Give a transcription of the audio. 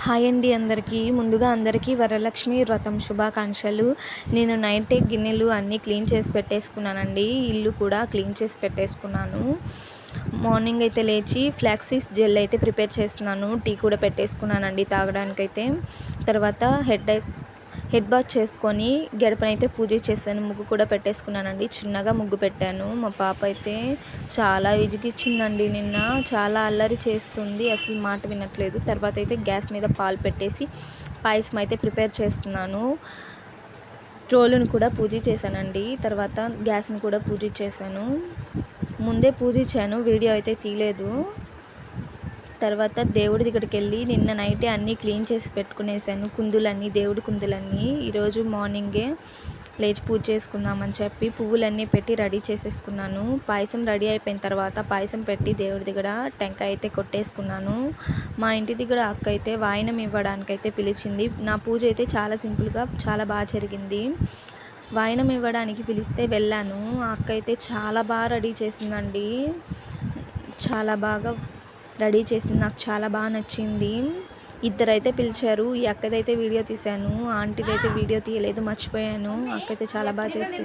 Hi అండి అందరికీ. ముందుగా అందరికీ వరలక్ష్మి వ్రతం శుభాకాంక్షలు. నేను నైటే గిన్నెలు అన్నీ క్లీన్ చేసి పెట్టేసుకున్నానండి. ఇల్లు కూడా క్లీన్ చేసి పెట్టేసుకున్నాను. మార్నింగ్ అయితే లేచి ఫ్లాక్సీడ్స్ జెల్ అయితే ప్రిపేర్ చేస్తున్నాను. టీ కూడా పెట్టేసుకున్నానండి తాగడానికైతే. తర్వాత హెడ్ బాత్ చేసుకొని గడపనైతే పూజ చేశాను. ముగ్గు కూడా పెట్టేసుకున్నానండి. చిన్నగా ముగ్గు పెట్టాను. మా పాప అయితే చాలా విజిగిచ్చిందండి నిన్న. చాలా అల్లరి చేస్తుంది. అసలు మాట వినట్లేదు. తర్వాత అయితే గ్యాస్ మీద పాలు పెట్టేసి పాయసం అయితే ప్రిపేర్ చేస్తున్నాను. రోలును కూడా పూజ చేశానండి. తర్వాత గ్యాస్ని కూడా పూజ చేశాను. ముందే పూజించాను, వీడియో అయితే తీయలేదు. తర్వాత దేవుడి దగ్గరికి వెళ్ళి నిన్న నైటే అన్నీ క్లీన్ చేసి పెట్టుకునేసాను. కుందులన్నీ, దేవుడి కుందులన్నీ. ఈరోజు మార్నింగే లేచి పూజ చేసుకుందామని చెప్పి పువ్వులన్నీ పెట్టి రెడీ చేసేసుకున్నాను. పాయసం రెడీ అయిపోయిన తర్వాత పాయసం పెట్టి దేవుడి దగ్గర టెంకాయ అయితే కొట్టేసుకున్నాను. మా ఇంటి దగ్గర అక్క అయితే వాయినం ఇవ్వడానికైతే పిలిచింది. నా పూజ అయితే చాలా సింపుల్గా చాలా బాగా జరిగింది. వాయినం ఇవ్వడానికి పిలిస్తే వెళ్ళాను. ఆ అక్క అయితే చాలా బాగా రెడీ చేసిందండి. చాలా బాగా రెడీ చేసింది. నాకు చాలా బాగా నచ్చింది. ఇద్దరైతే పిలిచారు. ఈ అక్కదైతే వీడియో తీశాను, ఆంటీదైతే వీడియో తీయలేదు, మర్చిపోయాను. అక్క అయితే చాలా బాగా చేసింది.